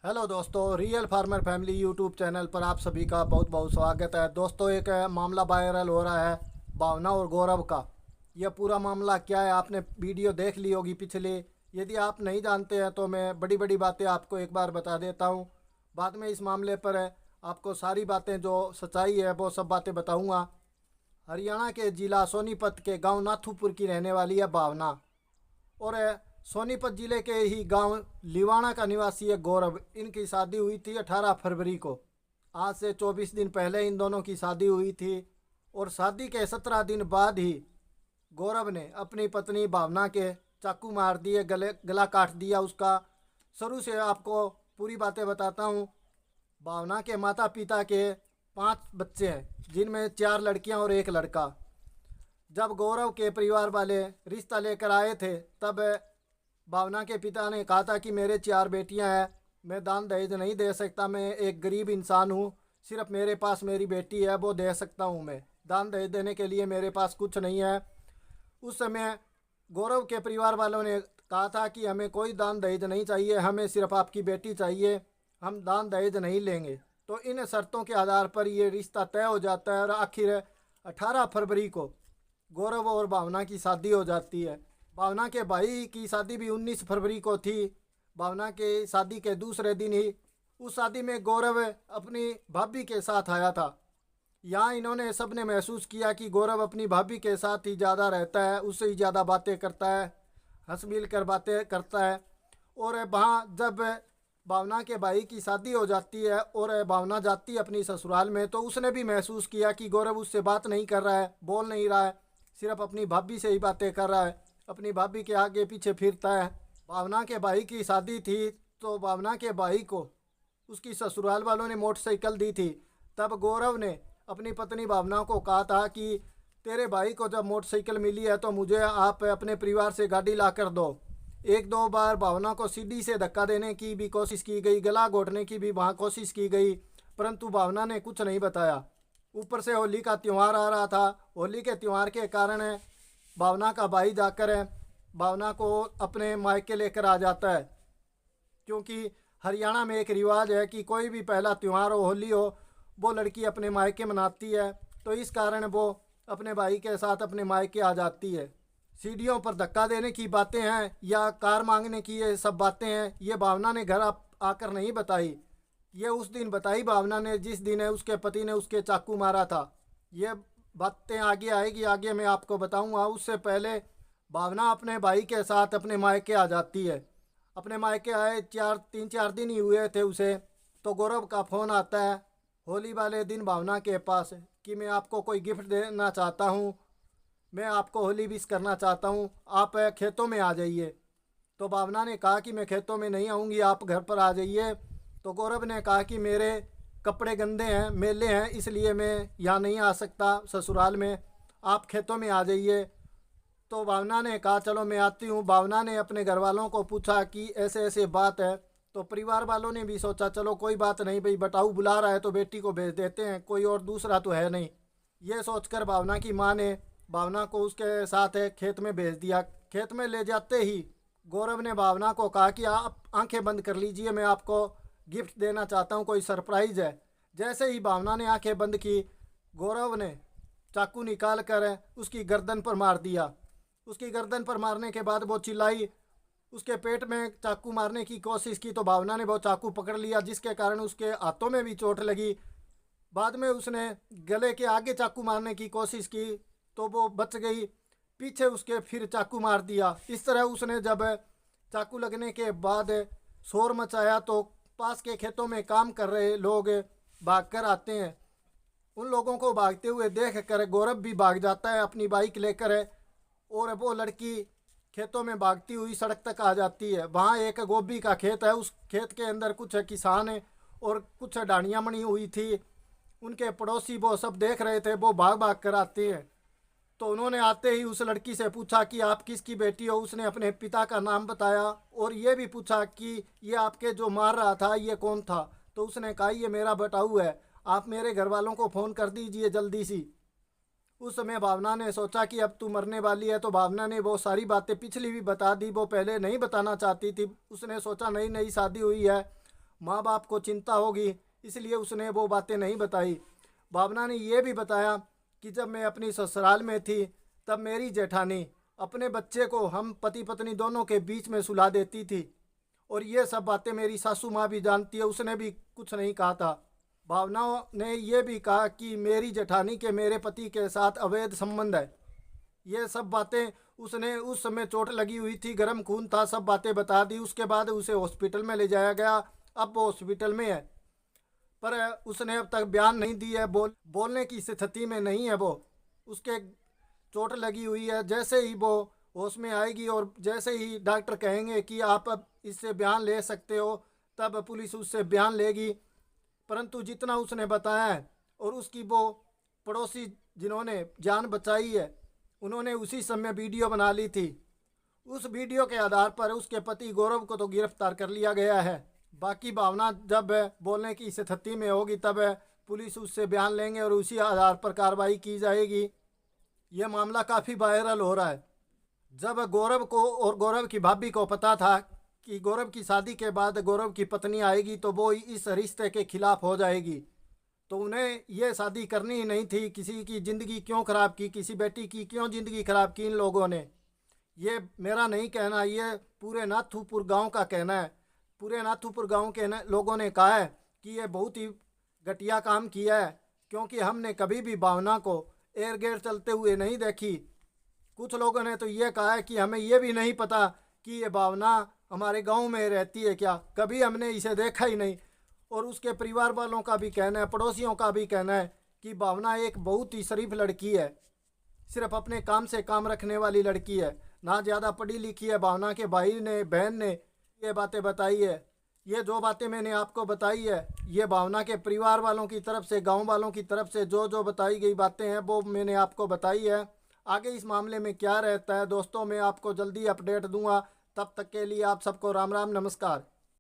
Hello दोस्तों, real farmer family YouTube channel पर आप सभी का बहुत बहुत स्वागत है। दोस्तों, एक मामला वायरल हो रहा है भावना और गौरव का। यह पूरा मामला क्या है, आपने वीडियो देख ली होगी पिछली। यदि आप नहीं जानते हैं तो मैं बड़ी बड़ी बातें आपको एक बार बता देता हूँ। बाद में इस मामले पर आपको सारी बातें जो सच्चाई है वो सब बातें बताऊँगा। हरियाणा के जिला सोनीपत के गांव नाथूपुर की रहने वाली है भावना, और सोनीपत जिले के ही गांव लिवाना का निवासी है गौरव। इनकी शादी हुई थी 18 फरवरी को। आज से 24 दिन पहले इन दोनों की शादी हुई थी, और शादी के 17 दिन बाद ही गौरव ने अपनी पत्नी भावना के चाकू मार दिए, गला काट दिया उसका। शुरू से आपको पूरी बातें बताता हूँ। भावना के माता पिता के 5 बच्चे हैं, जिनमें 4 लड़कियां और 1 लड़का। जब गौरव के परिवार वाले रिश्ता लेकर आए थे तब भावना के पिता ने कहा था कि मेरे 4 बेटियां हैं, मैं दान दहेज नहीं दे सकता, मैं एक गरीब इंसान हूँ, सिर्फ मेरे पास मेरी बेटी है वो दे सकता हूँ, मैं दान दहेज देने के लिए मेरे पास कुछ नहीं है। उस समय गौरव के परिवार वालों ने कहा था कि हमें कोई दान दहेज नहीं चाहिए, हमें सिर्फ आपकी बेटी चाहिए, हम दान दहेज नहीं लेंगे। तो इन शर्तों के आधार पर ये रिश्ता तय हो जाता है, और आखिर 18 फरवरी को गौरव और भावना की शादी हो जाती है। भावना के भाई की शादी भी 19 फरवरी को थी। भावना के शादी के दूसरे दिन ही उस शादी में गौरव अपनी भाभी के साथ आया था। यहाँ इन्होंने सबने महसूस किया कि गौरव अपनी भाभी के साथ ही ज़्यादा रहता है, उससे ही ज़्यादा बातें करता है, हंस मिल कर बातें करता है। और वहाँ जब भावना के भाई की शादी हो जाती है और भावना जाती है अपनी ससुराल में, तो उसने भी महसूस किया कि गौरव उससे बात नहीं कर रहा है, बोल नहीं रहा है, सिर्फ अपनी भाभी से ही बातें कर रहा है, अपनी भाभी के आगे पीछे फिरता है। भावना के भाई की शादी थी, तो भावना के भाई को उसकी ससुराल वालों ने मोटरसाइकिल दी थी। तब गौरव ने अपनी पत्नी भावना को कहा था कि तेरे भाई को जब मोटरसाइकिल मिली है तो मुझे आप अपने परिवार से गाड़ी ला कर दो। 1-2 बार भावना को सीढ़ी से धक्का देने की भी कोशिश की गई, गला घोटने की भी वहाँ कोशिश की गई, परंतु भावना ने कुछ नहीं बताया। ऊपर से होली का त्यौहार आ रहा था। होली के त्यौहार के कारण भावना का भाई जाकर भावना को अपने मायके लेकर आ जाता है, क्योंकि हरियाणा में एक रिवाज है कि कोई भी पहला त्यौहार हो, होली हो, वो लड़की अपने मायके मनाती है। तो इस कारण वो अपने भाई के साथ अपने मायके आ जाती है। सीढ़ियों पर धक्का देने की बातें हैं या कार मांगने की ये सब बातें हैं, ये भावना ने घर आकर नहीं बताई। ये उस दिन बताई भावना ने जिस दिन है उसके पति ने उसके चाकू मारा था। ये बातें आगे आएगी, आगे मैं आपको बताऊंगा। उससे पहले भावना अपने भाई के साथ अपने मायके आ जाती है। अपने मायके आए 3-4 दिन ही हुए थे उसे, तो गौरव का फ़ोन आता है होली वाले दिन भावना के पास कि मैं आपको कोई गिफ्ट देना चाहता हूँ, मैं आपको होली विश करना चाहता हूँ, आप खेतों में आ जाइए। तो भावना ने कहा कि मैं खेतों में नहीं आऊँगी, आप घर पर आ जाइए। तो गौरव ने कहा कि मेरे कपड़े गंदे हैं, मेले हैं, इसलिए मैं यहाँ नहीं आ सकता ससुराल में, आप खेतों में आ जाइए। तो भावना ने कहा चलो मैं आती हूँ। भावना ने अपने घर वालों को पूछा कि ऐसे ऐसे बात है। तो परिवार वालों ने भी सोचा चलो कोई बात नहीं भाई, बटाऊ बुला रहा है तो बेटी को भेज देते हैं, कोई और दूसरा तो है नहीं। ये सोचकर भावना की माँ ने भावना को उसके साथ खेत में भेज दिया। खेत में ले जाते ही गौरव ने भावना को कहा कि आप आंखें बंद कर लीजिए, मैं आपको गिफ्ट देना चाहता हूँ, कोई सरप्राइज़ है। जैसे ही भावना ने आंखें बंद की, गौरव ने चाकू निकाल कर उसकी गर्दन पर मार दिया। उसकी गर्दन पर मारने के बाद वो चिल्लाई, उसके पेट में चाकू मारने की कोशिश की, तो भावना ने वो चाकू पकड़ लिया, जिसके कारण उसके हाथों में भी चोट लगी। बाद में उसने गले के आगे चाकू मारने की कोशिश की तो वो बच गई, पीछे उसके फिर चाकू मार दिया। इस तरह उसने जब चाकू लगने के बाद शोर मचाया तो पास के खेतों में काम कर रहे लोग भागकर आते हैं। उन लोगों को भागते हुए देख कर गौरव भी भाग जाता है अपनी बाइक लेकर, और वो लड़की खेतों में भागती हुई सड़क तक आ जाती है। वहाँ एक गोभी का खेत है, उस खेत के अंदर कुछ किसान और कुछ डाणियाँ बनी हुई थी। उनके पड़ोसी वो सब देख रहे थे, वो भाग भाग कर आते हैं। तो उन्होंने आते ही उस लड़की से पूछा कि आप किसकी बेटी हो। उसने अपने पिता का नाम बताया, और ये भी पूछा कि ये आपके जो मार रहा था ये कौन था। तो उसने कहा ये मेरा बटाऊ है, आप मेरे घर वालों को फ़ोन कर दीजिए जल्दी सी। उस समय भावना ने सोचा कि अब तू मरने वाली है, तो भावना ने वो सारी बातें पिछली भी बता दी, वो पहले नहीं बताना चाहती थी। उसने सोचा नई नई शादी हुई है, माँ बाप को चिंता होगी, इसलिए उसने वो बातें नहीं बताई। भावना ने ये भी बताया कि जब मैं अपनी ससुराल में थी तब मेरी जेठानी अपने बच्चे को हम पति पत्नी दोनों के बीच में सुला देती थी, और ये सब बातें मेरी सासू माँ भी जानती है, उसने भी कुछ नहीं कहा था। भावना ने ये भी कहा कि मेरी जेठानी के मेरे पति के साथ अवैध संबंध है। ये सब बातें उसने उस समय चोट लगी हुई थी, गर्म खून था, सब बातें बता दी। उसके बाद उसे हॉस्पिटल में ले जाया गया, अब वो हॉस्पिटल में है, पर उसने अब तक बयान नहीं दी है, बोलने की स्थिति में नहीं है वो। उसके चोट लगी हुई है, जैसे ही वो होश में आएगी और जैसे ही डॉक्टर कहेंगे कि आप अब इससे बयान ले सकते हो, तब पुलिस उससे बयान लेगी। परंतु जितना उसने बताया है, और उसकी वो पड़ोसी जिन्होंने जान बचाई है, उन्होंने उसी समय वीडियो बना ली थी। उस वीडियो के आधार पर उसके पति गौरव को तो गिरफ्तार कर लिया गया है। बाकी भावना जब बोलने की स्थिति में होगी तब पुलिस उससे बयान लेंगे और उसी आधार पर कार्रवाई की जाएगी। ये मामला काफ़ी वायरल हो रहा है। जब गौरव को और गौरव की भाभी को पता था कि गौरव की शादी के बाद गौरव की पत्नी आएगी तो वो इस रिश्ते के खिलाफ हो जाएगी, तो उन्हें ये शादी करनी ही नहीं थी। किसी की ज़िंदगी क्यों ख़राब की, किसी बेटी की क्यों ज़िंदगी ख़राब की इन लोगों ने। ये मेरा नहीं कहना, ये पूरे नाथूपुर गांव का कहना है। पूरे नाथूपुर गांव के लोगों ने कहा है कि ये बहुत ही घटिया काम किया है, क्योंकि हमने कभी भी भावना को एयर गेट चलते हुए नहीं देखी। कुछ लोगों ने तो ये कहा है कि हमें ये भी नहीं पता कि ये भावना हमारे गांव में रहती है क्या, कभी हमने इसे देखा ही नहीं। और उसके परिवार वालों का भी कहना है, पड़ोसियों का भी कहना है कि भावना एक बहुत ही शरीफ लड़की है, सिर्फ अपने काम से काम रखने वाली लड़की है, ना ज़्यादा पढ़ी लिखी है। भावना के भाई ने बहन ने ये बातें बताई है। ये जो बातें मैंने आपको बताई है, ये भावना के परिवार वालों की तरफ से, गांव वालों की तरफ से जो जो बताई गई बातें हैं वो मैंने आपको बताई है। आगे इस मामले में क्या रहता है दोस्तों, मैं आपको जल्दी अपडेट दूंगा। तब तक के लिए आप सबको राम राम, नमस्कार।